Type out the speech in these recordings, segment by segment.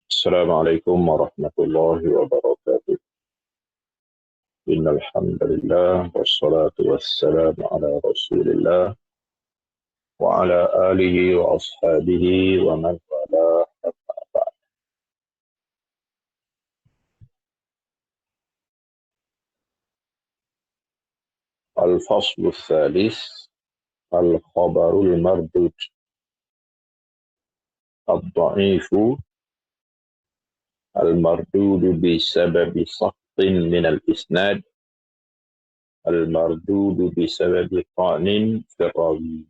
السلام عليكم ورحمة الله وبركاته. إن الحمد لله والصلاة والسلام على رسول الله وعلى آله وأصحابه ومن والاه. الفصل الثالث: الخبر المردود. الضعيف المردود بسبب سقط من الإسناد، المردود بسبب طعن في الراوي.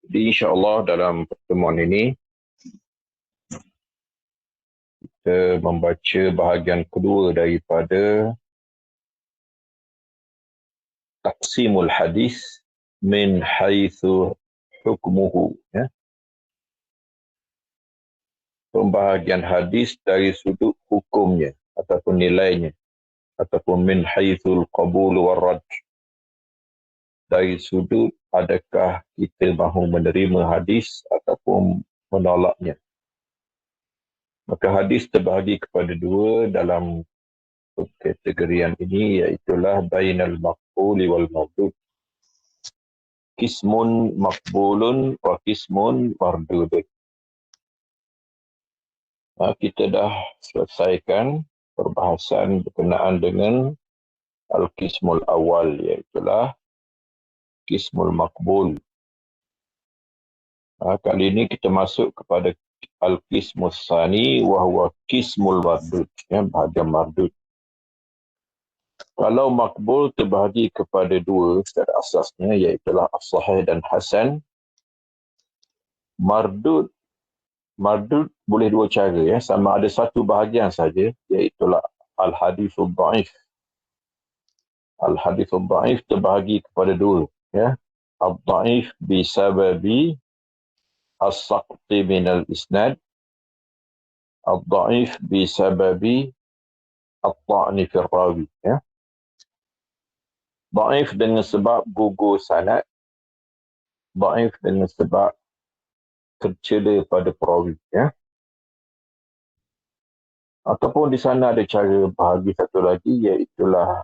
Jadi insyaAllah dalam pertemuan ini kita membaca bahagian kedua daripada taqsimul hadis min haitsu hukmuhu, ya. Pembahagian hadis dari sudut hukumnya ataupun nilainya, ataupun min haitsul qabul war rad, dari sudut adakah kita mahu menerima hadis ataupun menolaknya. Maka hadis terbahagi kepada dua dalam kategorian ini, iaitulah bainal maqbuli wal mardud. Qismun maqbulun wa qismun mardudun. Kita dah selesaikan perbahasan berkenaan dengan al-qismul awal, iaitulah qismul maqbul. Kali ini kita masuk kepada al-qismul tsani wa huwa qismul mardud, ya, bahagian mardud. Kalau makbul terbahagi kepada dua secara asasnya, iaitulah as-sahih dan hasan. Mardud boleh dua cara, ya, sama ada satu bahagian saja, iaitulah al-hadithul dha'if. Al-hadithul dha'if terbahagi kepada dua, ya. Al-dha'if bisababi as-saqti minal isnad, al-dha'if bisababi at-ta'ni fil rawi, ya. Dha'if dengan sebab gugur sanad, dha'if dengan sebab tercela pada perawi, ya. Ataupun di sana ada cara bahagi satu lagi, iaitulah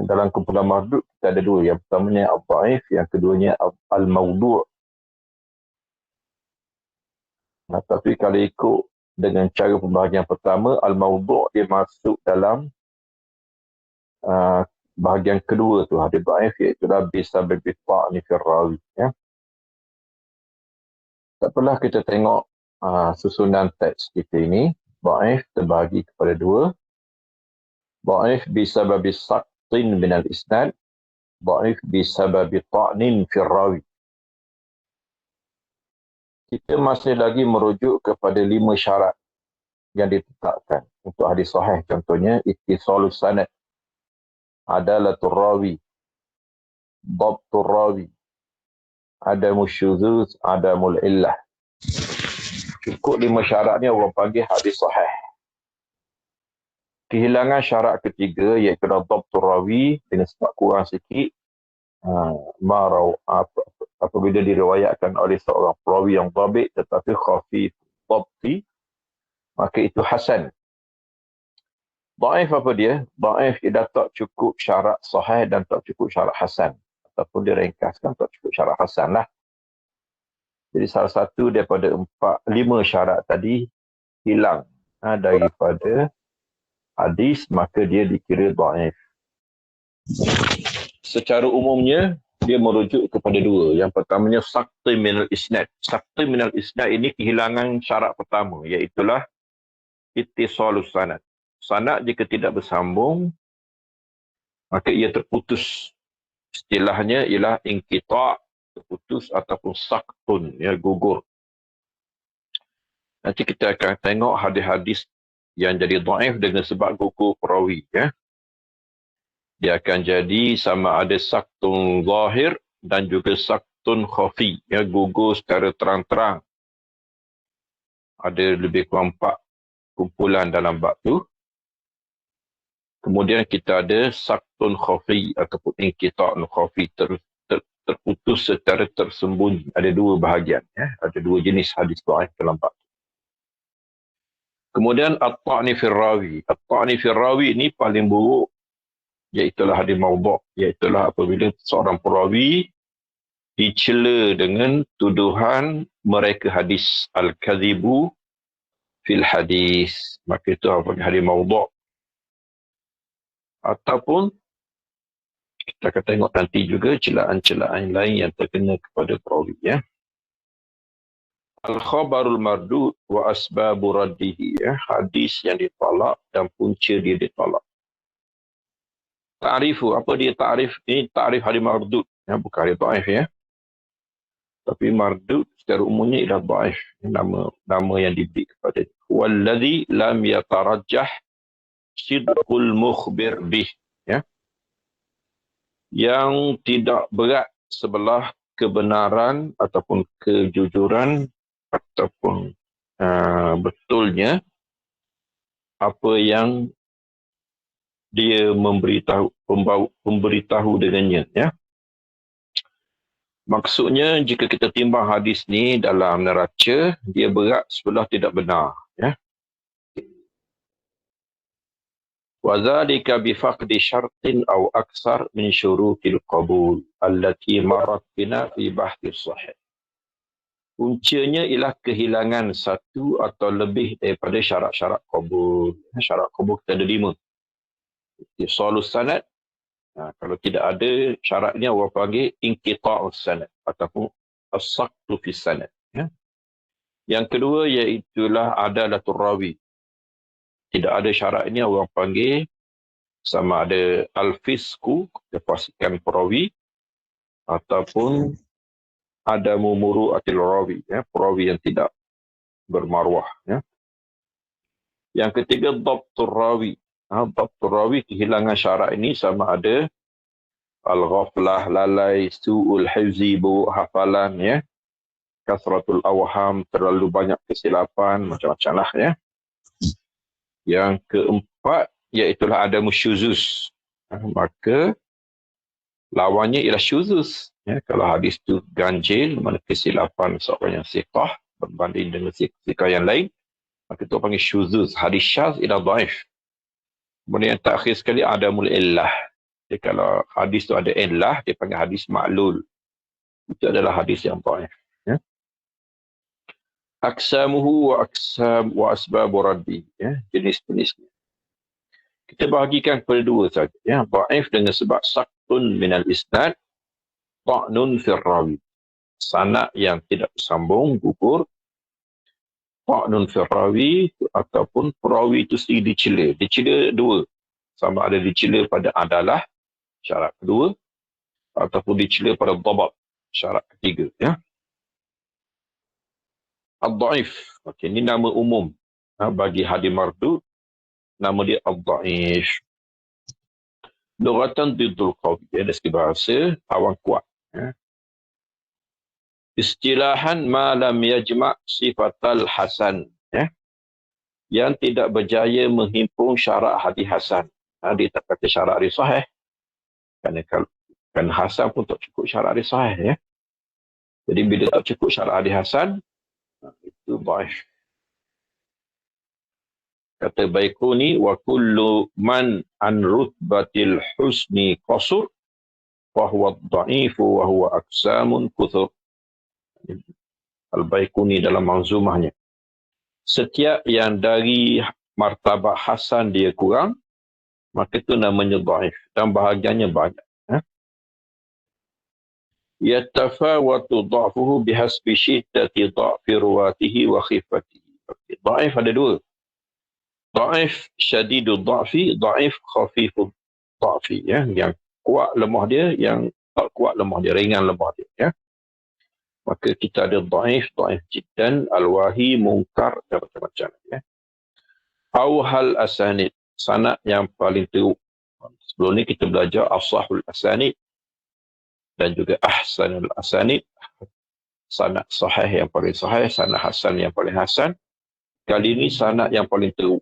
dalam kumpulan mardud kita ada dua. Yang pertamanya al-dha'if, yang keduanya al-mawdu'. Tapi kalau ikut dengan cara pembahagian pertama, al-mawdu' dia masuk dalam bahagian kedua tu, hadis dha'if, iaitulah bisababi ta'ni fil rawi, ya. Tak apalah, kita tengok susunan teks kita ini. Dha'if terbahagi kepada dua. Dha'if bisababi saqtin minal isnad, dha'if bisababi ta'nin fil rawi. Kita masih lagi merujuk kepada 5 syarat yang ditetapkan untuk hadis sahih. Contohnya ittisalus sanad, adalatul rawi, dhabtul rawi, adamul syuzuz, adamul illah. Cukup 5 syarat ni orang panggil hadis sahih. Kehilangan syarat ketiga, iaitu dhabtul rawi, dengan sebab kurang sikit, apabila diriwayatkan oleh seorang perawi yang dhabit tetapi khafif dhabti, maka itu hasan. Dhaif apa dia? Dhaif dia tak cukup syarat sahih dan tak cukup syarat hasan, ataupun diringkaskan tak cukup syarat hasan lah. Jadi salah satu daripada 5 syarat tadi hilang daripada hadis, maka dia dikira dhaif. Secara umumnya dia merujuk kepada dua. Yang pertamanya saqti minal isnad. Saqti minal isnad ini kehilangan syarat pertama, iaitulah ittisalus sanad. Sanad jika tidak bersambung, maka ia terputus. Istilahnya ialah inqita', terputus, ataupun saqtun, ya, gugur. Nanti kita akan tengok hadis-hadis yang jadi dhaif dengan sebab gugur perawi, ya. Dia akan jadi sama ada saqtun zahir dan juga saqtun khafi, ya, gugur secara terang-terang. Ada lebih kurang 4 kumpulan dalam bab tu. Kemudian kita ada saktun khafi ataupun inqita'un khafi, terputus secara tersembunyi. Ada dua bahagian. Ada dua jenis hadis dhaif dalam bab. Kemudian at-ta'ni fil rawi. At-ta'ni fil rawi ini paling buruk, iaitulah hadis maudhu', iaitulah apabila seorang perawi dicela dengan tuduhan mereka hadis al-kadhibu fil hadis. Maka itu hadis maudhu'. Ataupun kita akan tengok nanti juga celaan-celaan lain yang terkena kepada perawi. Al-khabarul mardud wa asbabu raddihi. Hadis yang ditolak dan punca dia ditolak. Ta'rifu, apa dia ta'rif? Ini ta'rif hadis mardud. Bukan hadis dhaif. Tapi mardud secara umumnya ialah dhaif. Nama yang diberi kepada dia. Walladhi lam yatarajjah sidqul mukhbir bih. Yang tidak berat sebelah kebenaran ataupun kejujuran ataupun betulnya apa yang dia memberitahu dengannya. Maksudnya jika kita timbang hadis ni dalam neraca, dia berat sebelah tidak benar. وذلك بفقد شرط أو أكثر من شروط القبول التي مرت بنا في بحث الصحيح. Puncanya ialah kehilangan satu atau lebih daripada syarat-syarat qabul. Syarat qabul kita ada 5. Ittisalus sanad. Kalau tidak ada syaratnya, orang panggil inqita'us sanad ataupun as-saqtu fis sanad. Yang kedua iaitulah adalatul rawi. Tidak ada syarat ini, orang panggil sama ada al-fisku, kepastikan perawi, ataupun ada muru'atil rawi, perawi yang tidak bermaruah. Yang ketiga, dhabtur rawi. Dhabtur rawi, kehilangan syarat ini sama ada al-ghaflah, lalai, su'ul hifzi, buruk hafalan, kasratul awham, terlalu banyak kesilapan, macam-macam lah. Yang keempat, iaitulah ada musyuzus. Maka lawannya ialah syuzus. Kalau hadis itu ganjil, mana kesilapan seorang yang siqah berbanding dengan siqah yang lain, maka itu panggil syuzus. Hadis syaz ialah dhaif. Kemudian yang terakhir sekali, adamul illah. Jadi kalau hadis itu ada illah, dia panggil hadis ma'lul. Itu adalah hadis yang dhaif. Aksamuhu wa asbabu raddi. Jenis-jenisnya. Kita bahagikan kepada dua saja. Dhaif dengan sebab saktun minal isnad, ta'nun fil rawi. Sanad yang tidak bersambung, gugur. Ta'nun fil rawi ataupun perawi itu sendiri dicela. Dicela dua. Sama ada dicela pada adalah, syarat kedua, ataupun dicela pada dhabat, syarat ketiga. Ad-dhaif. Ini nama umum. Bagi hadis mardud, nama dia ad-dhaif. Lughatan diddul qawi. Dari segi bahasa, lawan kuat. Istilahan ma lam yajma' sifatal hasan. Yang tidak berjaya menghimpun syarat hadis hasan. Dia tak kata syarat hadis sahih. Kerana hasan pun tak cukup syarat hadis sahih. Jadi bila tak cukup syarat hadis hasan, itu dhaif. Kata Baiquni, wa kullu man an rutbatil husni qasur fa huwa dha'ifu wa huwa aksamun kuthur. Al-Baiquni dalam manzumahnya. Setiap yang dari martabat hasan dia kurang, maka itu namanya dhaif. Dan bahagiannya banyak. Yatafawatu dha'fuhu bihasbi syiddati dha'fi ruwatihi wa khifatihi. Dhaif ada dua. Dhaif syadidul dha'fi, dhaif khafiful dha'fi. Yang kuat lemah dia, yang tak kuat lemah dia, ringan lemah dia. Maka kita ada dhaif jiddan, al-wahi, munkar, dan macam-macam. Awhal asanid, sanad yang paling teruk. Sebelum ni kita belajar asahul asanid dan juga ahsanul asanid. Sanad sahih yang paling sahih, sanad hasan yang paling hasan. Kali ini sanad yang paling teruk.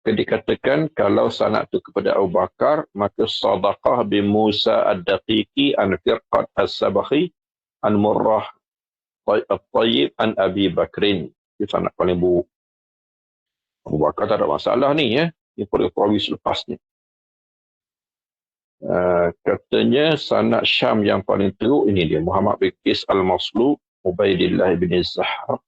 Maka dikatakan kalau sanad itu kepada Abu Bakar, maka Sadaqah bin Musa ad-Daqiqi an Firqat as-Sabakhi an Murrah At-Tayyib an Abi Bakrin. Itu sanad paling buruk. Abu Bakar tak ada masalah ni ya. Ini perawi selepas ni. Katanya sanad Syam yang paling teruk ini dia. Muhammad bin Qis al-Maslub, Ubaidillah bin Zahar,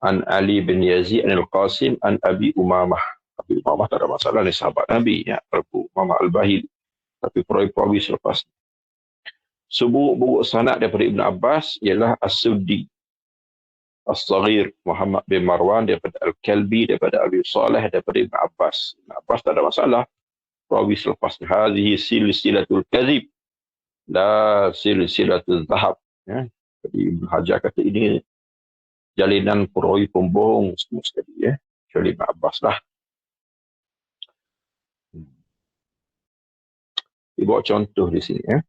an Ali bin Yazid an al-Qasim an Abi Umamah. Abi Umamah tak ada masalah ni, sahabat Nabi ya, Abu Umamah al-Bahili. Tapi perawi selepas ni. Seburuk-buruk sanad daripada Ibn Abbas ialah As-Suddi As-Saghir Muhammad bin Marwan daripada Al-Kalbi daripada Abi Saleh daripada Ibn Abbas. Ibn Abbas tak ada masalah. Perawi selepas ni, hadhihi silsilatul kadhib la silsilatul zahab ya. Jadi Ibn Hajar kata ini jalinan perawi pembohong semua sekali ya. Kecuali Ibn Abbas lah. Dia bawa contoh di sini ya.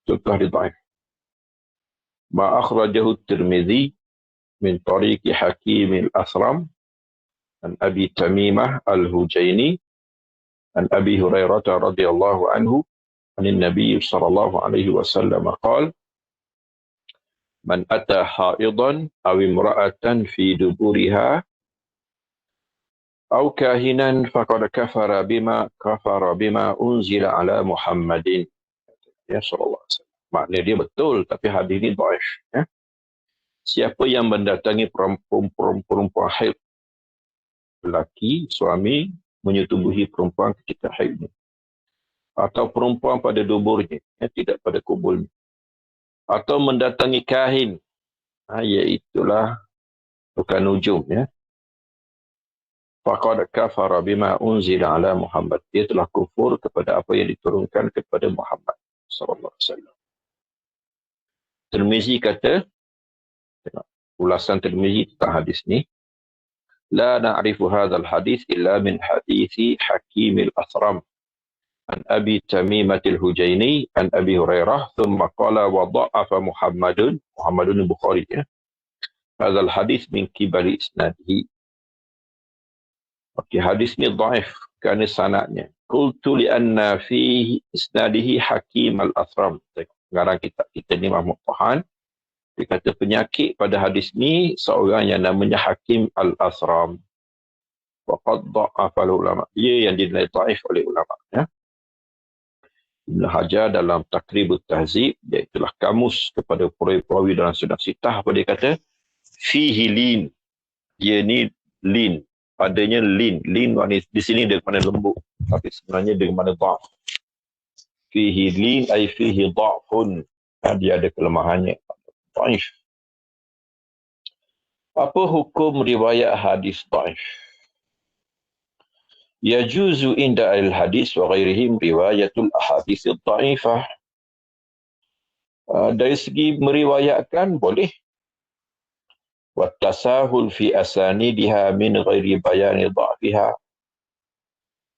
Contoh di dhaif. Ma akhrajahu Tirmidzi min tariqi Hakim al-Asram an Abi Tamimah al-Hujaini an Abi Hurairah radhiyallahu anhu an Nabi sallallahu alaihi wasallam qala man ata haidan aw imra'atan fi duburiha aw kahinan faqad kafara bima unzila ala Muhammadin ya sallallahu alaihi wasallam. Maknanya dia betul tapi hadis ini dhaif ya. Siapa yang mendatangi perempuan haid, lelaki suami menyetubuhi perempuan ketika haidnya, atau perempuan pada duburnya ya, tidak pada kubulnya, atau mendatangi kahin iaitulah tukang nujum ya, faqad kafara bima unzila ala Muhammad, dia telah kufur kepada apa yang diturunkan kepada Muhammad sallallahu alaihi wasallam. Tirmizi kata, ulasan Tirmizi tentang hadis ni, la na'rifu hadzal hadis illa min hadisi Hakim al-Asram an Abi Tamimah al-Hujaini an Abi Hurairah thumma qala wa dha'afa Muhammadun Bukhari ya. Hadzal hadis min kibali isnadihi. Okey, hadis ni dhaif kerana sanadnya. Qultu li anna fi isnadihi Hakim al-Asram. Pengarang kitab kita ni Mahmud Tahan. Dia kata penyakit pada hadis ni seorang yang namanya Hakim al-Asram. Waqad dha'afa ulama. Dia yang dinilai dhaif oleh ulama ya. Ibn Hajar dalam Taqribut Tahzib, iaitulah kamus kepada perawi dalam Sunan Sitah, apa dia kata? Fihi lin. Dia ni lin. Padanya lin. Lin di sini dia mana lembut. Tapi sebenarnya dia mana dha'f. Fihi lin ay fihi dha'fun. Dia ada kelemahannya. Dhaif. Apa hukum riwayat hadis dhaif? Yajuzu inda al-hadis wa ghairihim riwayatul ahadits dhaifah. Dari segi meriwayatkan boleh. Wa tasahul fi asanidiha min ghairi bayani dhafiha.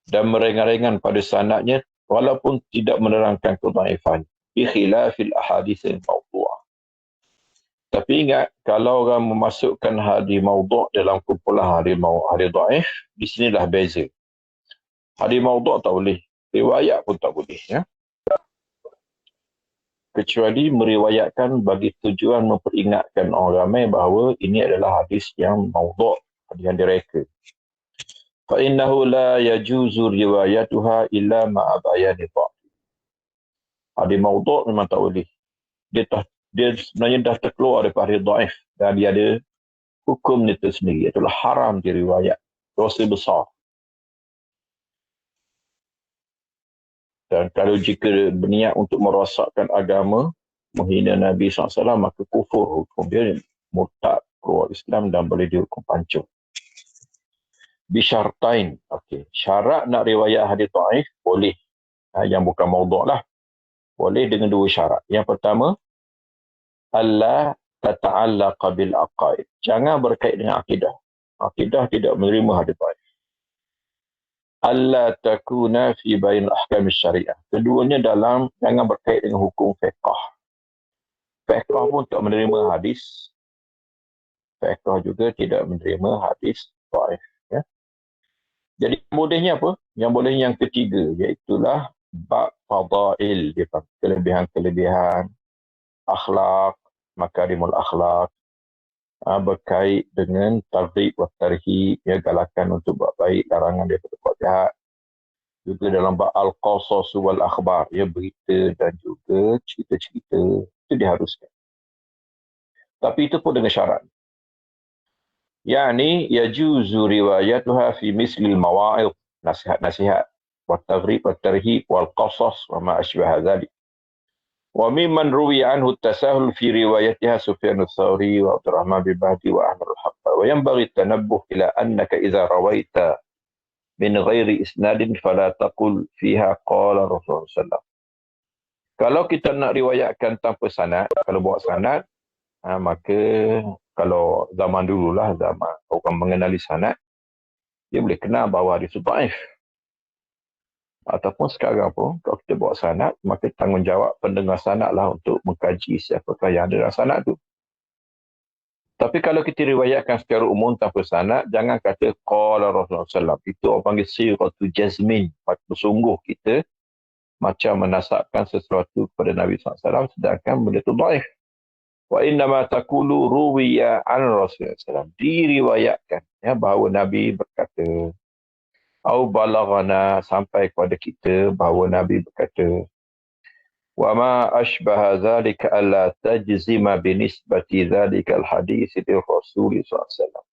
Dan meringan-ringan pada sanadnya walaupun tidak menerangkan kedhaifan. Bi khilafil ahadits al-mawdu'ah. Tapi ingat, kalau orang memasukkan hadis maudhu' dalam kumpulan hadis dhaif, di sinilah beza. Hadis maudhu' tak boleh, riwayat pun tak boleh ya. Kecuali meriwayatkan bagi tujuan memperingatkan orang ramai bahawa ini adalah hadis yang maudhu', hadis yang direka. Fa innahu la yajuzu riwayatuha illa ma'a bayani dha'f. Hadis maudhu' memang tak boleh. Dia sebenarnya dah terkeluar daripada hadis dhaif dan dia ada hukum itu sendiri, itulah haram diriwayat, dosa besar. Dan kalau jika berniat untuk merosakkan agama, menghina Nabi SAW, maka kufur, hukum dia murtad, keluar Islam dan boleh dihukum pancung. Bisyartain, okey, syarat nak riwayat hadis dhaif boleh, yang bukan maudhu' lah, boleh dengan dua syarat. Yang pertama, alla tata'allaqa bil aqaid. Jangan berkait dengan akidah. Akidah tidak menerima hadis dhaif. Alla takuna fi bain ahkam syariah. Keduanya jangan berkait dengan hukum fiqh. Fiqh pun tak menerima hadis. Fiqh juga tidak menerima hadis dhaif. Ya. Jadi bolehnya apa? Yang bolehnya yang ketiga, iaitulah bab fadail, kelebihan-kelebihan akhlak, makarimul akhlak, berkait dengan targhib wa tarhib, ya, galakan untuk buat baik, larangan daripada buat jahat. Juga dalam bab al-qasas wal akhbar, ya, berita dan juga cerita-cerita, itu diharuskan. Tapi itu pun dengan syarat. Yani yajuzu riwayatuha fi mislil mawa'id, nasihat-nasihat, wa targhib wa tarhib wal qasas wa ma asbaha dzalik. وممن روي عنه التساهل في روايتها سفيان الثوري وعبد الرحمن بن مهدي وأحمد الحق. وينبغي التنبه إلى أنك إذا رويت من غير إسناد فلا تقل فيها قال الرسول صلى الله عليه وسلم. Kalau kita nak riwayatkan tanpa sanad, kalau bawa sanad, maka kalau zaman dululah, zaman orang mengenali sanad, dia boleh kenal bahawa hadis dhaif. Ataupun sekarang pun, kalau kita bawa sanad, maka tanggungjawab pendengar sanad lah untuk mengkaji siapakah yang ada dalam sanad tu. Tapi kalau kita riwayatkan secara umum tanpa sanad, jangan kata qala Rasulullah SAW. Itu orang panggil siratu jazmin. Bersungguh kita macam menasabkan sesuatu kepada Nabi SAW, sedangkan benda itu dhaif. Wa innama taqulu ruwiya an Rasulullah SAW. Diriwayatkan, ya, bahawa Nabi berkata, au balaghana, sampai kepada kita bahawa Nabi berkata, wa ma ashbaha dhalika alla tajzima binisbati dhalika alhadis li Rasul SAW.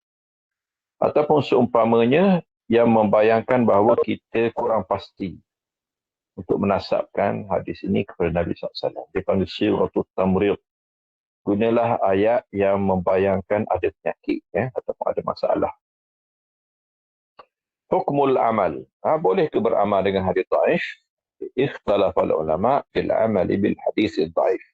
Ataupun seumpamanya yang membayangkan bahawa kita kurang pasti untuk menasabkan hadis ini kepada Nabi SAW. Dia panggil siratul tamrid. Gunalah ayat yang membayangkan ada penyakit, ya, ataupun ada masalah. Hukmul amal. Boleh ke beramal dengan hadis dhaif? Ikhtalafa ulama fil amal bil hadis dhaif.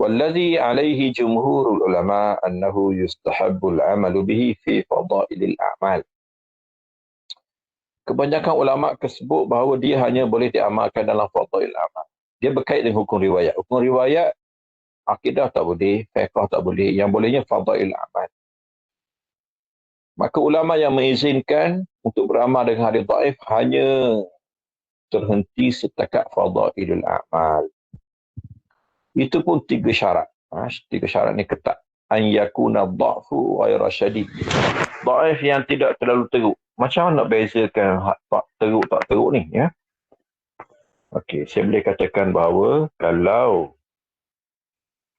والذي عليه جمهور العلماء أنه يستحب العمل به في فضائل الأعمال. Kebanyakan ulama tersebut bahawa dia hanya boleh diamalkan dalam fadail amal. Dia berkait dengan hukum riwayat. Hukum riwayat, akidah tak boleh, fiqh tak boleh. Yang bolehnya fadail amal. Maka ulama yang mengizinkan untuk beramal dengan hadis dhaif hanya terhenti setakat fadailul amal. Itu pun 3 syarat. 3 syarat ni ketat. An yakuna dha'fu ghaira syadid. Dhaif yang tidak terlalu teruk. Macam mana nak bezakan teruk tak teruk ni, ya? Okey, saya boleh katakan bahawa kalau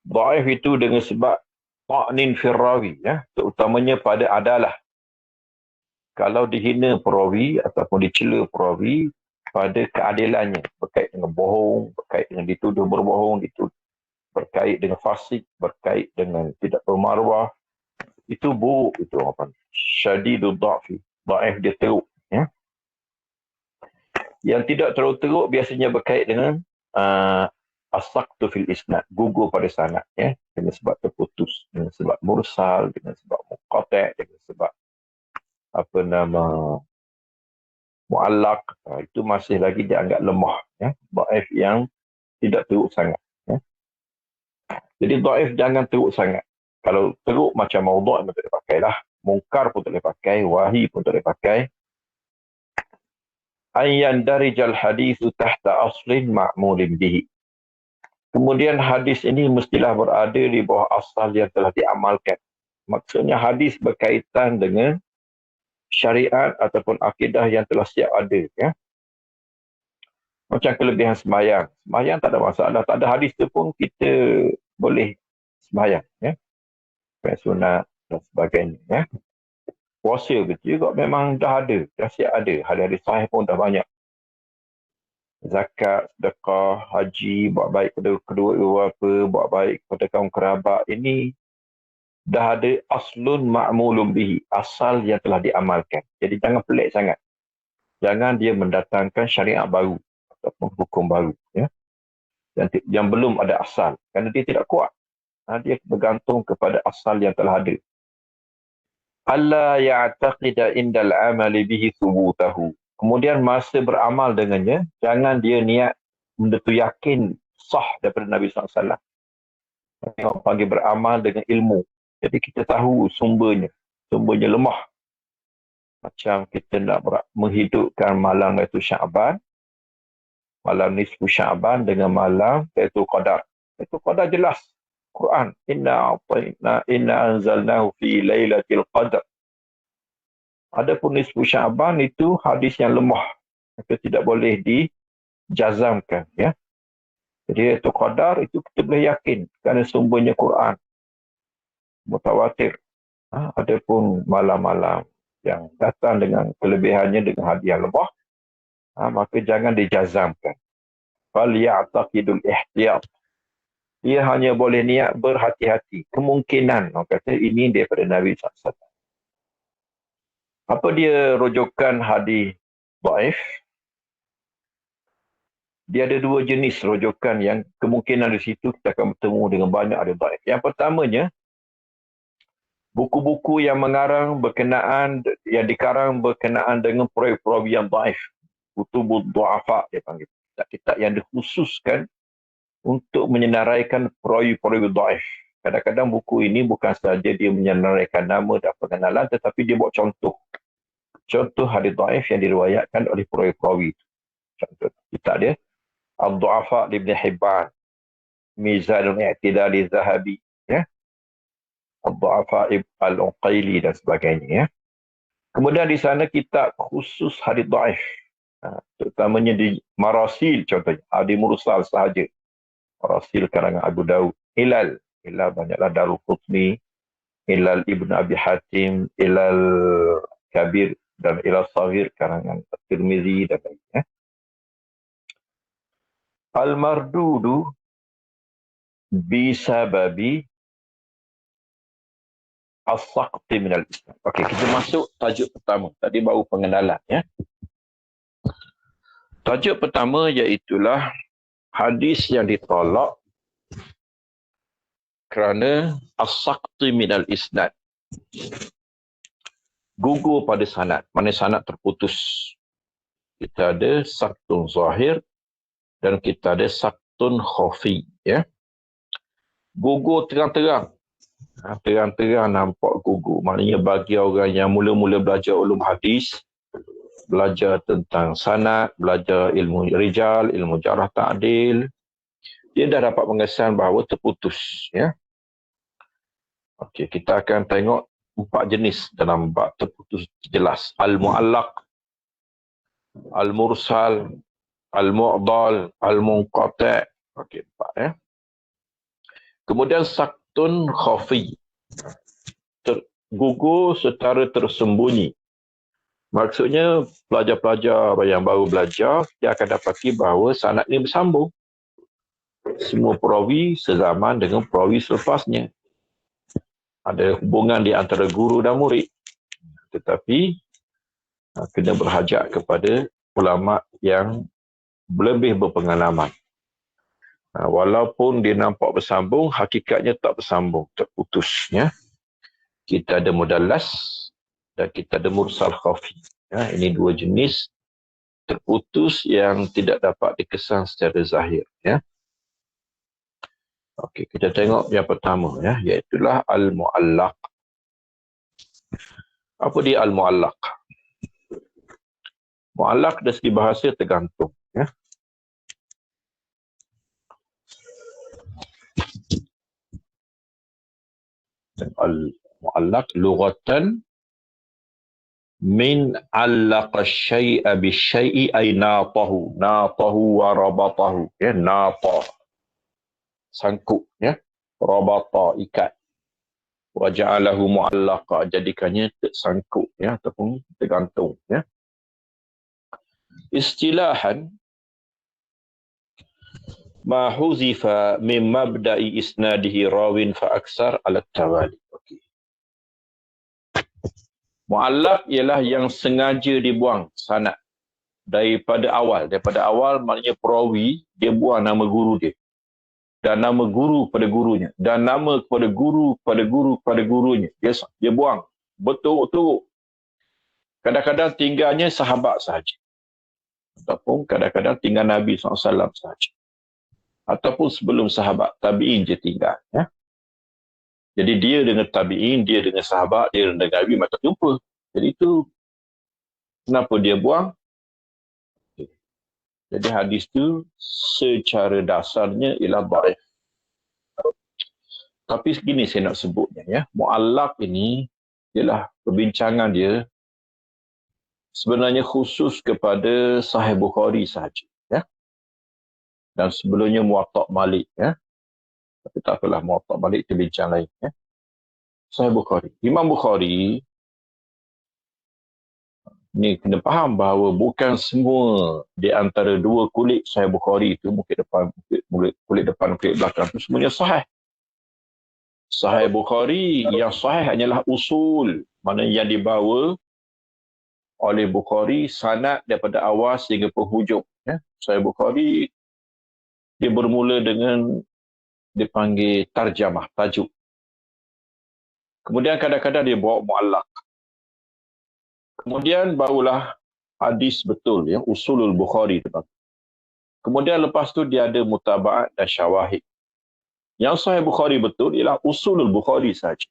dhaif itu dengan sebab ta'nin firrawi, ya, terutamanya pada adalah. Kalau dihina perawi ataupun dicela perawi pada keadilannya, berkait dengan bohong, berkait dengan dituduh berbohong, berkait dengan fasik, berkait dengan tidak bermaruah, itu buruk, itu apa? Syadidul dha'fi. Dhaif dia teruk, ya. Yang tidak terlalu teruk biasanya berkait dengan as-saqtu fil isnad, gugur pada sanad, ya, dengan sebab terputus, dengan sebab mursal, dengan sebab munqati', dengan sebab mu'allaq, itu masih lagi dianggap lemah, ya. Dhaif yang tidak teruk sangat, ya. Jadi dhaif jangan teruk sangat. Kalau teruk macam maudhu' pun tak boleh pakai lah. Mungkar pun tak boleh pakai, wahi pun tak boleh pakai. Ayyan darijal hadithu tahta aslin ma'mulin bihi. Kemudian hadis ini mestilah berada di bawah asal yang telah diamalkan. Maksudnya hadis berkaitan dengan syariat ataupun akidah yang telah siap ada, ya. Macam kelebihan sembahyang. Sembahyang tak ada masalah. Tak ada hadis tu pun kita boleh sembahyang, ya. Sunat dan sebagainya, ya. Puasa juga memang dah ada, dah siap ada. Hadis-hadis sahih pun dah banyak. Zakat, sedekah, haji, buat baik kepada kedua bapa, buat baik kepada kaum kerabat. Ini dah ada aslun ma'mulun bihi, asal yang telah diamalkan. Jadi jangan pelik sangat. Jangan dia mendatangkan syariat baru ataupun hukum baru, ya, yang belum ada asal, kerana dia tidak kuat. Dia bergantung kepada asal yang telah ada. Alla ya'taqida indal amali bihi thubutahu. Kemudian masa beramal dengannya, jangan dia niat benda tu yakin sah daripada Nabi SAW. Orang panggil beramal dengan ilmu. Jadi kita tahu sumbernya lemah. Macam kita nak menghidupkan malam Lailatul Sya'ban, malam nisfu Sya'ban dengan malam Lailatul Qadar. Lailatul Qadar jelas. Quran. Inna anzalnahu fi lailatul qadar. Adapun nisfu Sya'ban itu hadis yang lemah. Itu tidak boleh dijazamkan. Ya. Jadi Lailatul Qadar itu kita boleh yakin kerana sumbernya Quran. Mutawatir. Adapun malam-malam yang datang dengan kelebihannya dengan hadiah lemah, maka jangan dijazamkan. Falya'taqidul ihtiyat. Dia hanya boleh niat berhati-hati. Kemungkinan, orang kata ini daripada Nabi SAW. Apa dia rujukan hadis dhaif? Dia ada dua jenis rujukan yang kemungkinan di situ kita akan bertemu dengan banyak hadis dhaif. Yang pertamanya, buku-buku yang yang dikarang berkenaan dengan perawi-perawi yang dhaif. Kutubud du'afa dia panggil. Kitab yang dikhususkan untuk menyenaraikan perawi-perawi dhaif. Kadang-kadang buku ini bukan sahaja dia menyenaraikan nama dan pengenalan, tetapi dia buat contoh. Contoh hadis dhaif yang diriwayatkan oleh perawi-perawi. Contoh kitab dia Ad-Du'afa Ibn Hibban, Mizanul I'tidal Zahabi, ya. Ad-Du'afa Al-Uqaili dan sebagainya, ya. Kemudian di sana kitab khusus hadis dhaif. Terutamanya di Marasil contohnya, hadis mursal sahaja. Marasil karangan Abu Daud. Ilal banyaklah Darul Qutni, Ilal Ibn Abi Hatim, Ilal Kabir dan Ilal Saghir karangan Tirmizi dan lainnya. Al-Mardudu bisababi as-saqti minal Islam. Okey, kita masuk tajuk pertama. Tadi baru pengenalan, ya. Tajuk pertama iaitulah hadis yang ditolak kerana as-saqti minal isnad. Gugur pada sanad. Mana sanad terputus. Kita ada saqtun zahir dan kita ada saqtun khafi, ya. Gugur terang-terang. Terang-terang nampak gugur. Maknanya bagi orang yang mula-mula belajar ulum hadis, belajar tentang sanad, belajar ilmu rijal, ilmu jarah ta'dil, dia dah dapat mengesan bahawa terputus, ya. Okey, kita akan tengok 4 jenis dalam bab terputus jelas. Al-mu'allaq, al-mursal, al-mu'dal, al-munqati'. Okey, 4, ya. Kemudian saqtun khafi. Gugur secara tersembunyi. Maksudnya pelajar-pelajar yang baru belajar, dia akan dapati bahawa sanad ini bersambung. Semua perawi sezaman dengan perawi selepasnya. Ada hubungan di antara guru dan murid. Tetapi kena berhajat kepada ulama yang lebih berpengalaman. Walaupun dia nampak bersambung, hakikatnya tak bersambung, terputus, ya. Kita ada mudallas dan kita ada mursal khafi. Ya, ini dua jenis terputus yang tidak dapat dikesan secara zahir, ya. Okey, kita tengok yang pertama, ya, iaitulah al-mu'allaq. Apa dia al-mu'allaq? Mu'allaq dari segi bahasa tergantung, ya. Al-mu'allaq lughatan min 'allaqa asy-syai'a bisyai'i ay natahu wa rabatahu, ya, nata sangkut, ya, rabata ikat, wa ja'alahu mu'allaqa jadikannya tersangkut, ya, ataupun tergantung, ya. Istilahan ma huzifa min mabda'i isnadihi rawin fa aksar ala tawali. Okey. Mu'allaq ialah yang sengaja dibuang sanad daripada awal. Daripada awal maknanya perawi dia buang nama guru dia. Dan nama guru pada gurunya. Dan nama kepada guru pada guru pada gurunya. Dia buang. Betul-betul. Kadang-kadang tinggalnya sahabat sahaja. Ataupun kadang-kadang tinggal Nabi SAW sahaja. Ataupun sebelum sahabat, tabi'in je tinggal. Ya? Jadi dia dengan tabi'in, dia dengan sahabat, dia dengan Nabi macam jumpa. Jadi itu Kenapa dia buang? Jadi hadis tu secara dasarnya ialah dhaif. Tapi segini saya nak sebutnya ya. Mu'allaq ini ialah perbincangan dia sebenarnya khusus kepada Sahih Bukhari sahaja ya. Dan sebelumnya Muwatta' Malik ya. Tapi tak apalah, Muwatta' Malik itu bincang lain ya. Sahih Bukhari. Imam Bukhari ni kena faham bahawa bukan semua di antara dua kulit Sahih Bukhari itu, kulit depan, kulit belakang itu semuanya sahih. Sahih Bukhari yang sahih hanyalah usul, mana yang dibawa oleh Bukhari sanad daripada awal sehingga penghujung. Ya. Sahih Bukhari dia bermula dengan dipanggil tarjamah, tajuk. Kemudian kadang-kadang dia bawa mu'allaq. Kemudian barulah hadis betul, ya, usulul Bukhari. Kemudian lepas tu dia ada mutaba'at dan syawahid. Yang Sahih Bukhari betul ialah usulul Bukhari saja.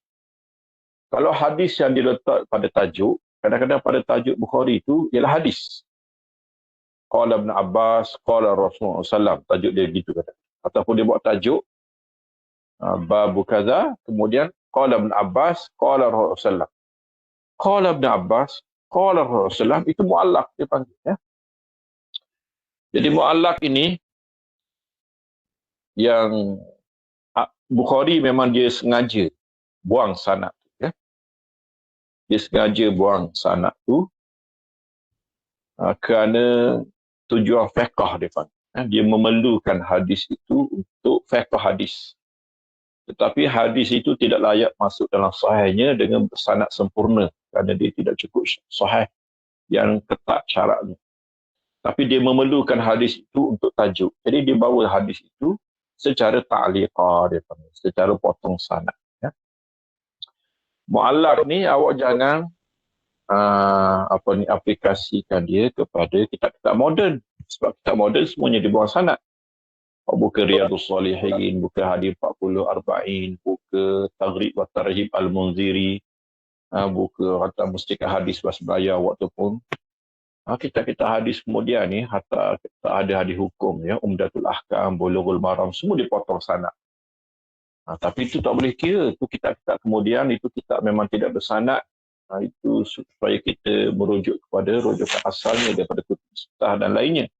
Kalau hadis yang diletak pada tajuk, kadang-kadang pada tajuk Bukhari itu ialah hadis. Qala Ibn Abbas, qala Rasulullah SAW. Tajuk dia gitu kata. Ataupun dia buat tajuk babu kaza, kemudian qala Ibn Abbas, qala Rasulullah SAW. Qala Ibn Abbas, qala Rasulullah SAW, itu mu'allaq dia panggil ya. Jadi mu'allaq ini yang Bukhari memang dia sengaja buang sanad ya. Dia sengaja buang sanad tu kerana tujuan fiqh dia panggil. Dia memerlukan hadis itu untuk fiqh hadis. Tetapi hadis itu tidak layak masuk dalam sahihnya dengan sanad sempurna kerana dia tidak cukup sahih yang ketat syaratnya. Tapi dia memerlukan hadis itu untuk tajuk. Jadi dia bawa hadis itu secara ta'liqah, dia panggil, secara potong sanad. Ya. Mu'allaq ni awak jangan aplikasikan dia kepada kitab-kitab moden. Sebab kitab moden semuanya dibuang sanad. Buka Riyadhus Salihin, buka Hadis 40 Arba'in, buka Taghrib wa Tarhib Al-Munziri, buka kata Mustika Hadis Wasbaya waktu pun. Kitab-kitab hadis kemudian ni, hatta ada hadis hukum, ya, Umdatul Ahkam, Bulughul Maram, semua dipotong sanad. Tapi itu tak boleh kira. Itu kitab-kitab kemudian, itu kitab memang tidak bersanad. Itu supaya kita merujuk kepada rujukan asalnya daripada kutub sittah dan lainnya.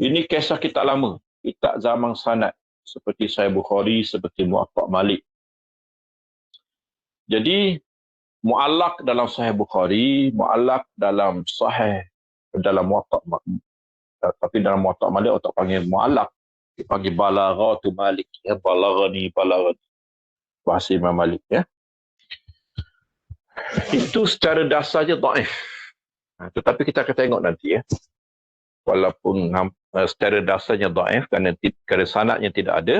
Ini kisah kitab lama, kitab zaman sanad, seperti Sahih Bukhari, seperti Muwatta' Malik. Jadi, mu'allaq dalam Sahih Bukhari, mu'allaq dalam Sahih, dalam Muwatta' tapi dalam Muwatta' Malik orang tak panggil mu'allaq, dipanggil balaghatu Malik, ya, balaghani. Bahasa Imam Malik ya. Itu secara dasarnya dhaif. Tetapi kita akan tengok nanti ya. Walaupun secara dasarnya dhaif kerana sanadnya tidak ada,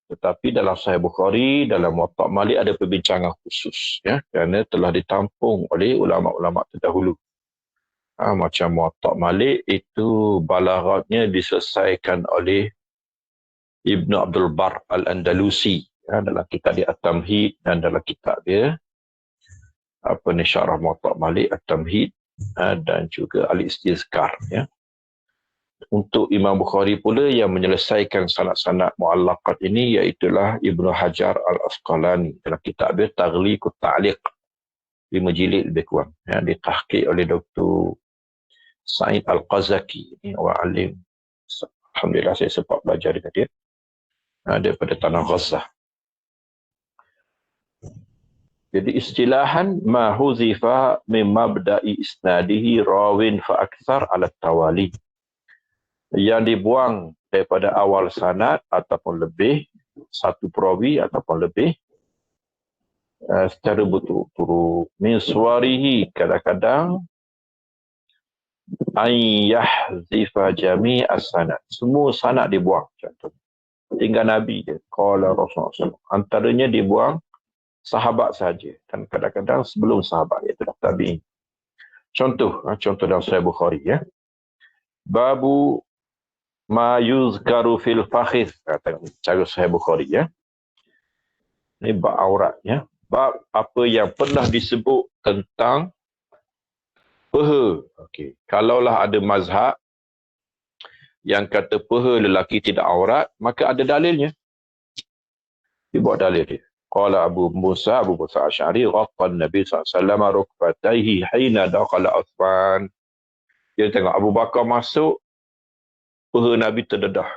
tetapi dalam Sahih Bukhari, dalam Muwatta' Malik ada perbincangan khusus ya, kerana telah ditampung oleh ulama-ulama terdahulu. Macam Muwatta' Malik itu balaghatnya diselesaikan oleh Ibn Abdul Bar Al-Andalusi ya, dalam kitab dia At-Tamhid, dan dalam kitab dia syarah Muwatta' Malik At-Tamhid dan juga Al-Istizkar ya. Untuk Imam Bukhari pula yang menyelesaikan sanad-sanad mu'allaqat ini iaitulah Ibnu Hajar Al-Asqalani dalam kitab dia Taghliqut Ta'liq, 5 jilid lebih kurang ya, ditahqiq oleh Dr. Sa'id Al-Qazaki. Ini orang alim, alhamdulillah saya sempat belajar dengan dia daripada Tanah Gaza. Jadi istilahan ma huzifa min mabda'i isnadihi rawin fa aktsar ala tawali, yang dibuang daripada awal sanad ataupun lebih, satu perawi ataupun lebih secara berturut-turut. Min suwarihi, kadang-kadang an yahzifa jami' as-sanad, semua sanad dibuang. Contoh tinggal Nabi je, qala Rasulullah SAW, antaranya dibuang sahabat saja, dan kadang-kadang sebelum sahabat, iaitu tabi'in. Contoh dalam Sahih Bukhari ya. Babu ma yuzkaru fil fakhidh, kata cara Sahih Bukhari ya. Ini bab aurat ya. Bab apa yang pernah disebut tentang Peha. Okey. Kalaulah ada mazhab yang kata peha lelaki tidak aurat, maka ada dalilnya. Dia buat dalil dia. Qala Abu Musa Asy'ari ghatta Nabi SAW rukbatayhi hina dakhala Uthman. Dia tengok Abu Bakar masuk, peha Nabi terdedah.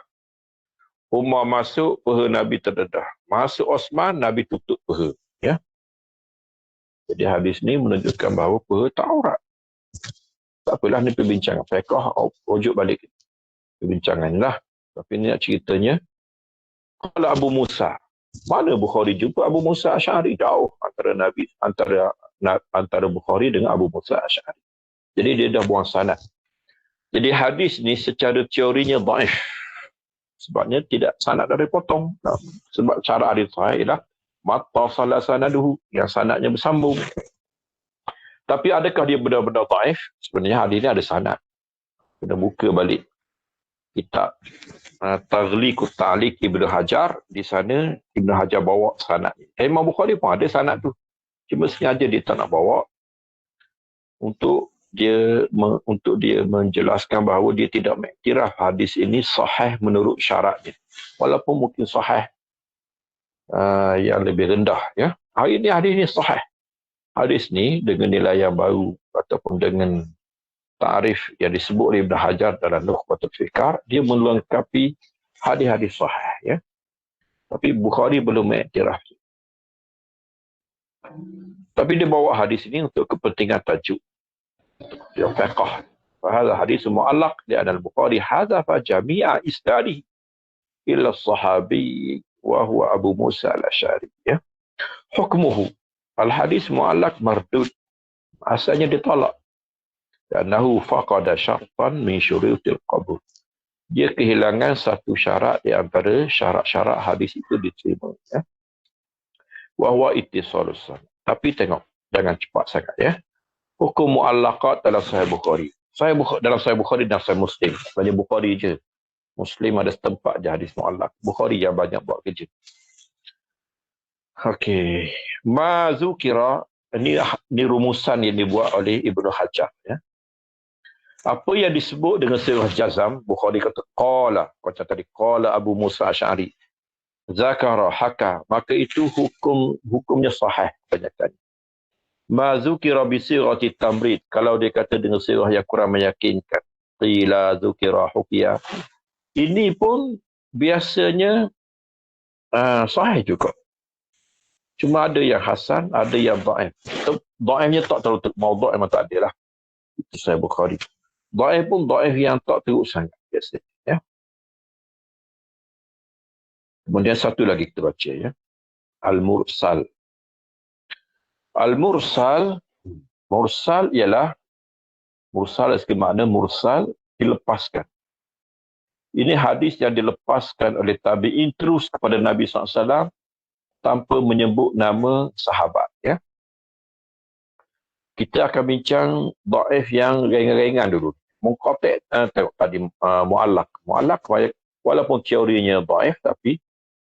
Umar masuk, peha Nabi terdedah. Masuk Osman, Nabi tutup peha. Ya. Jadi hadis ni menunjukkan bahawa peha tak aurat. Tak apalah, ni perbincangan fiqh, rujuk balik perbincangan lah. Tapi ni nak ceritanya, kalau Abu Musa, mana Bukhari jumpa Abu Musa Asy'ari? Jauh antara Nabi, antara Bukhari dengan Abu Musa Asy'ari. Jadi dia dah buang sanad. Jadi hadis ni secara teorinya dhaif. Sebabnya tidak sanad dari potong. Sebab cara hadis sahih ialah mattasala sanaduhu, yang sanadnya bersambung. Tapi adakah dia benar-benar dhaif? Sebenarnya hadis ni ada sanad. Kena buka balik kitab Taghliqut Ta'liq Ibnu Hajar. Di sana Ibnu Hajar bawa sanad. Imam Bukhari pun ada sanad tu. Cuma sengaja dia tak nak bawa untuk dia menjelaskan bahawa dia tidak mengiktiraf hadis ini sahih menurut syaratnya. Walaupun mungkin sahih yang lebih rendah. Ya. Hari ini hadis ini sahih. Hadis ni dengan nilai yang baru ataupun dengan ta'rif yang disebut oleh Ibn Hajar dalam Nukhbatul Fikar, dia melengkapi hadis-hadis sahih. Ya. Tapi Bukhari belum mengiktiraf. Tapi dia bawa hadis ini untuk kepentingan tajuk. Dia fiqh. Fahadha hadis mu'allaq li'anna al-Bukhari hadhafa jami'a isnadihi illa as-sahabi wa huwa Abu Musa al-Asy'ari. Ya. Hukmuhu. Al-hadis mu'allaq mardud. Asalnya ditolak. Karnahu faqada syartan min syurutil qabul. Dia kehilangan satu syarat di antara syarat-syarat hadis itu diterima. Ya. Wa huwa ittisalus sanad. Tapi tengok, jangan cepat sangat ya. Hukum mu'allaqat dalam Sahih Bukhari. Dalam Sahih Bukhari dan Sahih Muslim. Banyak Bukhari je. Muslim ada setempat je hadis mu'allaq. Bukhari yang banyak buat kerja. Okey. Ma zukira, ini rumusan yang dibuat oleh Ibnu Hajar. Ya. Apa yang disebut dengan sirah jazam, Bukhari kata, qala. Macam tadi, qala Abu Musa Asy'ari. Zakara, haka. Maka itu hukumnya sahih. Banyakkan. Ma zukira bisirati tamrid, kalau dia kata dengan sirah yang kurang meyakinkan, qila zukira hukiya, ini pun biasanya sahih juga. Cuma ada yang hasan, ada yang dhaif. Dhaifnya tak terlalu maudhu' memang tak ada lah. Itu Sahih Bukhari. Dhaif pun dhaif yang tak teruk sangat biasanya. Ya. Kemudian satu lagi kita baca ya. Al-Mursal. Al-Mursal, mursal ialah, mursal dari makna mursal, dilepaskan. Ini hadis yang dilepaskan oleh tabi'in terus kepada Nabi SAW tanpa menyebut nama sahabat. Ya. Kita akan bincang dhaif yang ringan-ringan dulu. Munqati' tengok tadi mu'allaq. Mu'allaq walaupun teorinya dhaif, tapi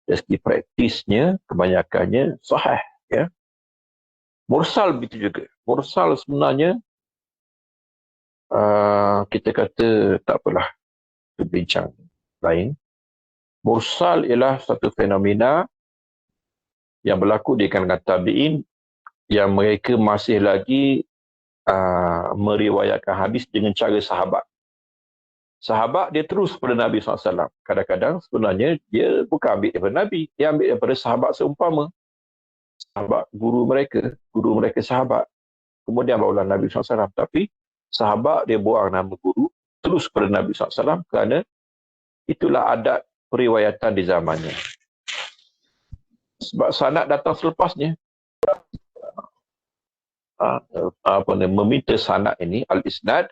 dari segi praktisnya kebanyakannya sahih. Ya. Mursal begitu juga. Mursal sebenarnya kita kata tak apalah, berbincang lain. Mursal ialah satu fenomena yang berlaku di kalangan tabi'in yang mereka masih lagi meriwayatkan hadis dengan cara sahabat. Sahabat dia terus kepada Nabi SAW. Kadang-kadang sebenarnya dia bukan ambil daripada Nabi, dia ambil daripada sahabat seumpama. Sahabat guru mereka sahabat. Kemudian barulah Nabi SAW. Tapi sahabat dia buang nama guru terus kepada Nabi SAW kerana itulah adat periwayatan di zamannya. Sebab sanad datang selepasnya. Meminta sanad ini, al-isnad,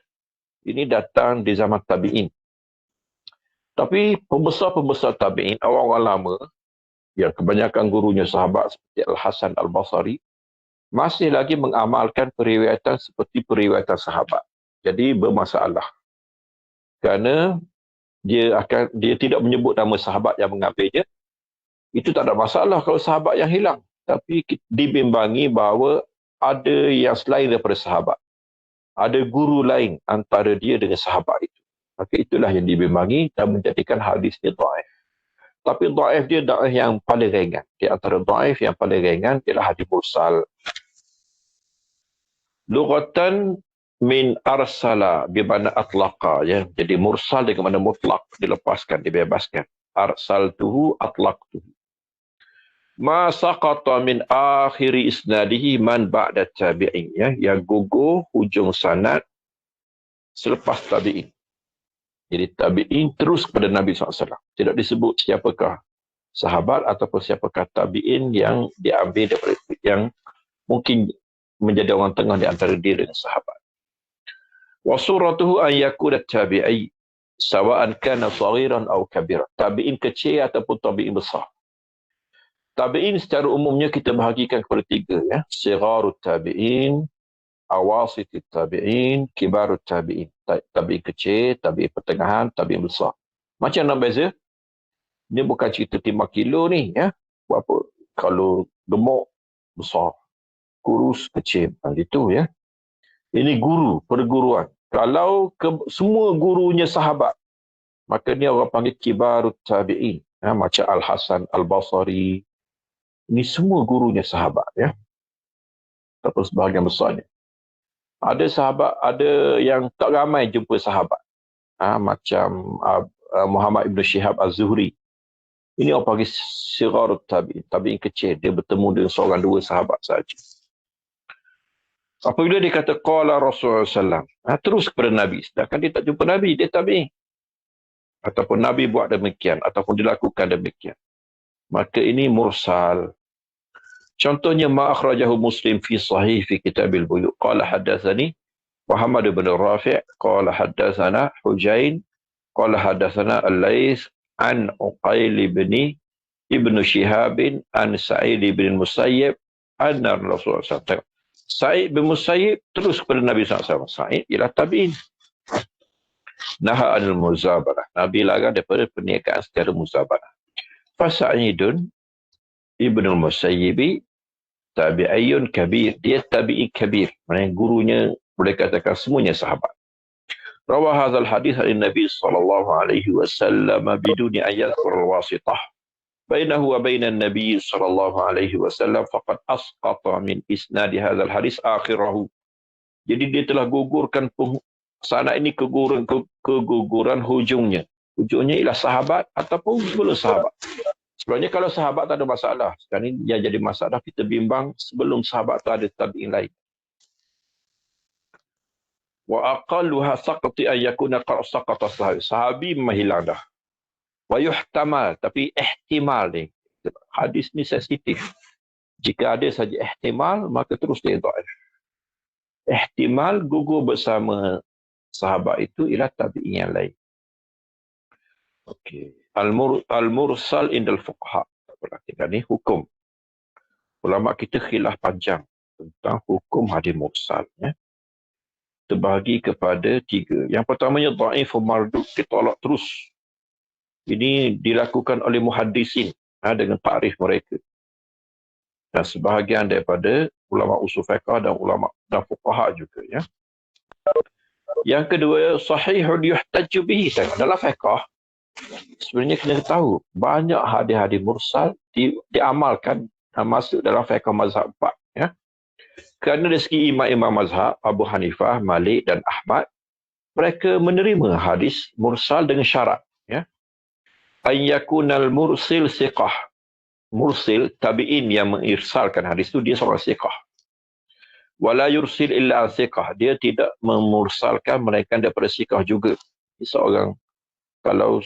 ini datang di zaman tabi'in. Tapi pembesar-pembesar tabi'in, orang-orang lama, yang kebanyakan gurunya sahabat seperti Al-Hasan Al-Basri, masih lagi mengamalkan periwayatan seperti periwayatan sahabat. Jadi bermasalah. Kerana dia tidak menyebut nama sahabat yang mengambilnya. Itu tak ada masalah kalau sahabat yang hilang. Tapi dibimbangi bahawa ada yang selain daripada sahabat. ada guru lain antara dia dengan sahabat itu. Maka itulah yang dibimbangi dan menjadikan hadis dia dhaif. Tapi dhaif dia dhaif yang paling ringan. Di antara dhaif yang paling ringan ialah hadis mursal. Lughatan min arsala bimana atlaqa, ya. Jadi mursal dengan mana mutlak, dilepaskan, dibebaskan. Arsaltuhu atlaqtuhu. Ma saqata min akhiri isnadihi man ba'da tabi'in, ya, yang gugur hujung sanad selepas tabi'in. Jadi tabi'in terus kepada Nabi SAW. Tidak disebut siapakah sahabat ataupun siapakah tabi'in yang diambil daripada yang mungkin menjadi orang tengah di antara dia dengan sahabat. Wa suratuhu an yakuna tabi'i sawa'an kana saghiran aw kabiran. Tabi'in kecil ataupun tabi'in besar. Tabi'in secara umumnya kita bahagikan kepada tiga, ya. Sigharut tabi'in, awasitut tabi'in, kibarut tabi'in. Tabi'in kecil, tabi'in pertengahan, tabi'in besar. Macam mana beza? Ini bukan cerita 5 kilo ni, ya. Berapa? Kalau gemuk, besar. Kurus, kecil. Itu, ya. Ini guru, perguruan. Kalau semua gurunya sahabat, maka ni orang panggil kibarut tabi'in. Ya, macam Al-Hasan Al-Basri. Ini semua gurunya sahabat, ya. Ataupun sebahagian besarnya. Ada sahabat, ada yang tak ramai jumpa sahabat. Macam Muhammad Ibn Shihab Az-Zuhri. Ini orang panggil sigharut tabi'in. Tabi'in kecil. Dia bertemu dengan seorang dua sahabat sahaja. Apabila dia kata qala Rasulullah SAW, terus kepada Nabi. Sedangkan dia tak jumpa Nabi, dia tabi'in. Ataupun Nabi buat demikian, ataupun dilakukan demikian. Maka ini mursal. Contohnya ma akhrajahu Muslim fi sahih fi kitabil buyu. Qala haddatsani Muhammad bin Rafi', qala haddatsana Hujain, qala haddatsana Al-Laits an Uqail ibn Shihab an Sa'id bin Musayyib anna Rasulullah SAW. Sa'id bin Musayyib terus kepada Nabi SAW. Sa'id ialah tabi'in. Naha anil muzabarah. Nabi larang daripada perniagaan secara muzabarah. Fasa'idun ibn Musayyibi tabi'iyun kabir. Dia tabi'i kabir. Maksudnya gurunya boleh katakan semuanya sahabat. Rawah hadzal hadis dari Nabi sallallahu alaihi wasallam biduni ayat al-wasitah. Bainahu wa bainan Nabi sallallahu alaihi wasallam faqad asqata min isnad hadzal hadis akhirahu. Jadi dia telah gugurkan sanad ini keguguran hujungnya. Hujungnya ialah sahabat ataupun sebelum sahabat. Sebenarnya kalau sahabat tak ada masalah. Sekarang ini yang jadi masalah kita bimbang sebelum sahabat tu ada tabi'in lain. Wa aqalluha saqati an yakuna qad saqata sahabi. Sahabi memang hilang dah. Wa yuhtamal, tapi ihtimal ni. Hadis ni sensitif. Jika ada saja ihtimal, maka terus dia dhaif. Ihtimal gugur bersama sahabat itu ialah tabi'in yang lain. Okey. Al-mursal indal fuqaha. Perhatikan ni hukum. Ulama kita khilaf panjang tentang hukum hadis mursal, ya. Terbahagi kepada 3. Yang pertamanya dhaif mardud, ditolak terus. Ini dilakukan oleh muhaddisin dengan takrif mereka. Dan sebahagian daripada ulama usul fiqh dan ulama dan fuqaha juga, ya. Yang kedua, sahihun yuhtaju bihi. Dalam fiqh sebenarnya kena tahu banyak hadis-hadis mursal diamalkan masuk dalam fiqh mazhab 4, ya. Kerana dari segi imam-imam mazhab Abu Hanifah, Malik dan Ahmad, mereka menerima hadis mursal dengan syarat, ya. An yakunal mursil siqah. Mursil tabi'in yang mengirsalkan hadis itu dia seorang siqah. Wala yursil illa siqah. Dia tidak memursalkan melainkan daripada siqah juga. Seorang kalau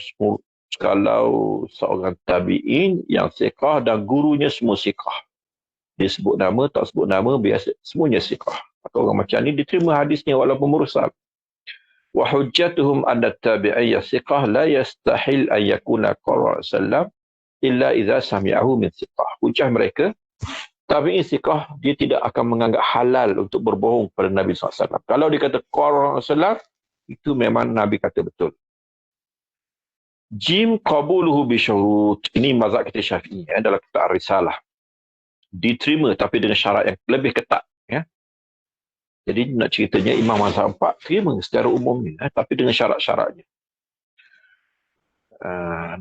seorang tabi'in yang siqah dan gurunya semua siqah. Dia sebut nama, tak sebut nama, biasa semuanya siqah. Maka orang macam ni diterima hadisnya walaupun mursal. Wa hujjatuhum anna tabi'iyya siqah la yastahil an yakuna qala sallam illa idza sami'ahu min siqah. Hujjah mereka, tabi'in siqah dia tidak akan menganggap halal untuk berbohong pada Nabi SAW. Kalau dia kata qala sallam, itu memang Nabi kata betul. Jim qabuluhu bi syurut. Ini mazhab kita Syafi'i, ya, dalam kitab Risalah. Diterima tapi dengan syarat yang lebih ketat, ya. Jadi nak ceritanya Imam Mazhab 4 terima secara umumnya, tapi dengan syarat-syaratnya.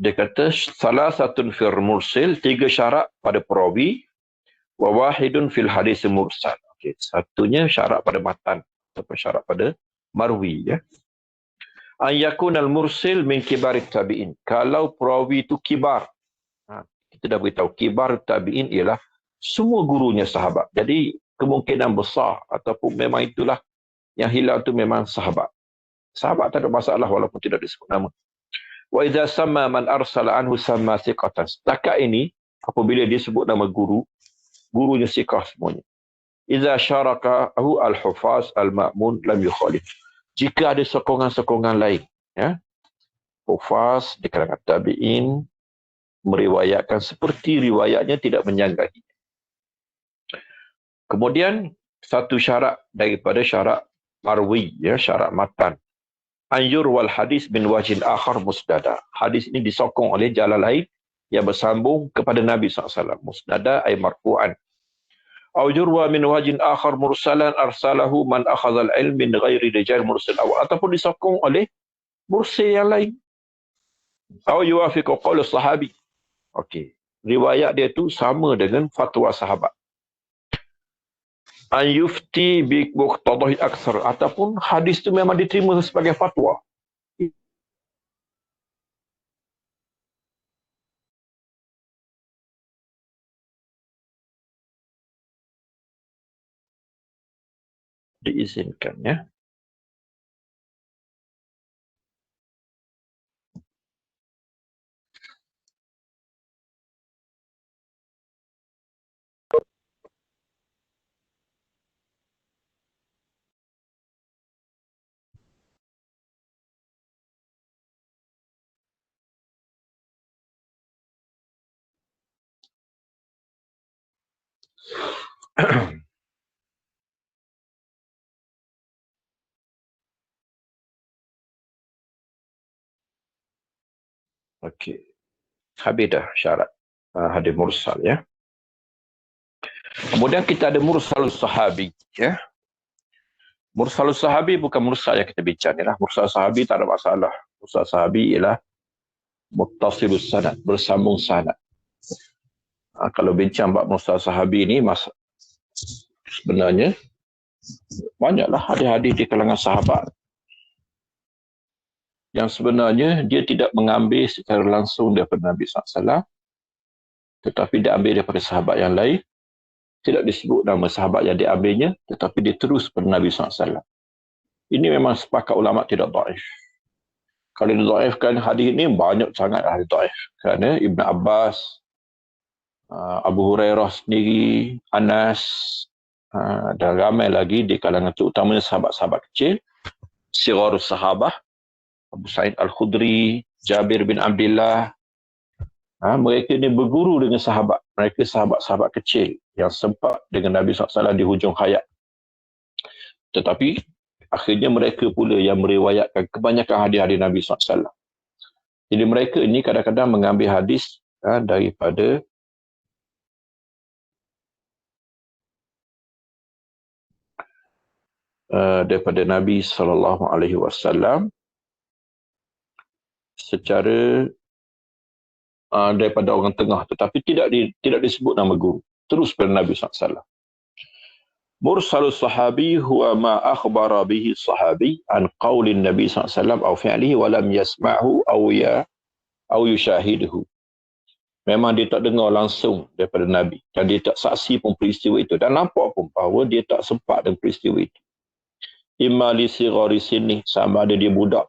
Dia kata salah satu fil mursil, 3 syarat pada perawi, wa wahidun fil hadis mursal. Okey, satunya syarat pada matan ataupun syarat pada marwi, ya. An yakun al mursil min kibarit tabi'in. Kalau perawi itu kibar. Kita dah beritahu kibar tabi'in ialah semua gurunya sahabat. Jadi kemungkinan besar ataupun memang itulah yang hilang itu memang sahabat. Sahabat tak ada masalah walaupun tidak disebut nama. Wa idza samma man arsala anhu samma thiqatan. Setakat ini apabila dia sebut nama guru, gurunya thiqah semuanya. Idza syarakahu al-hufaz al-ma'mun lam yukhalif. Jika ada sokongan-sokongan lain, ya. Hufaz di kalangan tabi'in meriwayatkan seperti riwayatnya tidak menyanggahi. Kemudian satu syarat daripada syarat marwi, ya, syarat matan. Anjur wal hadis bin wajin akhar musnada. Hadis ini disokong oleh jalan lain yang bersambung kepada Nabi SAW. Musnada ay marfu'an. Anjur wa min wajin akhar mursalan arsalahu man akhazal ilm min ghairi rijal mursal awal. Ataupun disokong oleh mursil yang lain. Atau yuafiqu qaul sahabi. Okey. Riwayat dia tu sama dengan fatwa sahabat. An yufti bi muqtadahi aksar, ataupun hadis itu memang diterima sebagai fatwa. Diizinkan, ya. Okey. Habis dah syarat hadis mursal, ya. Kemudian kita ada mursalus sahabi, ya. Mursalus sahabi bukan mursal yang kita bincang ni lah. Mursal sahabi tak ada masalah. Mursal sahabi ialah muttasilus sanad, bersambung sanad. Kalau bincang bab mursal sahabi ni, sebenarnya banyaklah hadis-hadis di kalangan sahabat yang sebenarnya dia tidak mengambil secara langsung daripada Nabi SAW, tetapi dia ambil daripada sahabat yang lain. Tidak disebut nama sahabat yang diambilnya, tetapi dia terus pada Nabi SAW. Ini memang sepakat ulama tidak dhaif. Kalau didhaifkan hadis ini, banyak sangat hadis dhaif. Kerana Ibn Abbas, Abu Hurairah sendiri, Anas, dan ramai lagi di kalangan itu, utamanya sahabat-sahabat kecil, Sigharus Sahabah, Abu Sa'id Al-Khudri, Jabir bin Abdullah. Mereka ini berguru dengan sahabat. Mereka sahabat-sahabat kecil yang sempat dengan Nabi SAW di hujung hayat. Tetapi akhirnya mereka pula yang meriwayatkan kebanyakan hadis-hadis Nabi SAW. Jadi mereka ini kadang-kadang mengambil hadis daripada Nabi SAW secara daripada orang tengah, tetapi tidak disebut nama guru, terus pada Nabi SAW. Mursalus sahabi huwa ma akhbara bihi sahabi an qawlin Nabi SAW atau fi'lihi wa lam yasma'hu aw yushahiduhu. Memang dia tak dengar langsung daripada Nabi, dan dia tak saksi pun peristiwa itu, dan nampak pun bahawa dia tak sempat dengan peristiwa itu. Imma li sighari sinni, sama ada dia budak,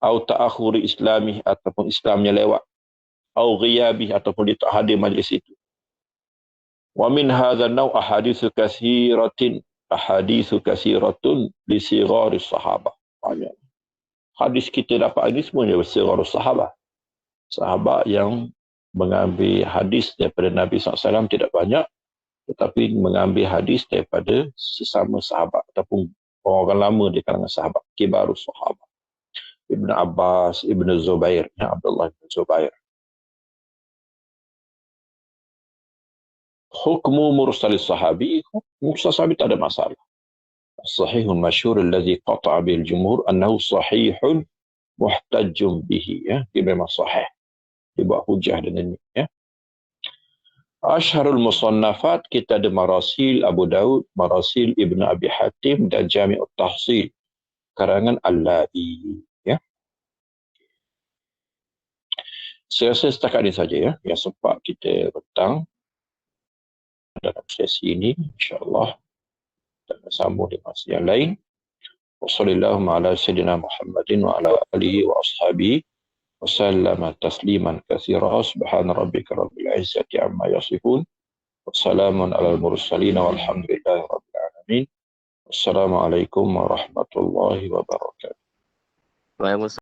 atau ta'akhuri islami, ataupun Islamnya lewat, atau ghiyabi, ataupun dia tak hadir majlis itu. Wa min hadha an-naw' ahaditsu katsiratun li sighari sahabah. Banyak hadis kita dapat ini semuanya sighari sahabah. Sahabat yang mengambil hadis daripada Nabi SAW tidak banyak, tetapi mengambil hadis daripada sesama sahabat ataupun orang lama di kalangan sahabat, kibarus sahabat. Ibn Abbas, Ibn Zubair, Abdullah bin Zubair. Hukmu mursalis sahabi, mursal sahabi tak ada masalah. الصحيح المشهور الذي قطع به الجمهور أنه صحيح محتج به. Ya, dia memang sahih. Dibuat hujah dengan ini. Ya. Asharul musannafat, kita ada Marasil Abu Daud, Marasil Ibn Abi Hatim dan Jami'ut Tahsil karangan Al-La'i. Ya. Saya rasa setakat ini saja ya yang sempat kita petang dalam sesi ini. InsyaAllah kita akan sambung di masa yang lain. Wassallallahu ala sayyidina Muhammadin wa ala alihi wa ashabihi wa sallama tasliman katsira. Subhana rabbika rabbil izzati amma yasifun. Wassalamun ala al-mursalin walhamdulillahi rabbil alamin. Wassalamualaikum warahmatullahi wabarakatuh. Waalaikumsalam.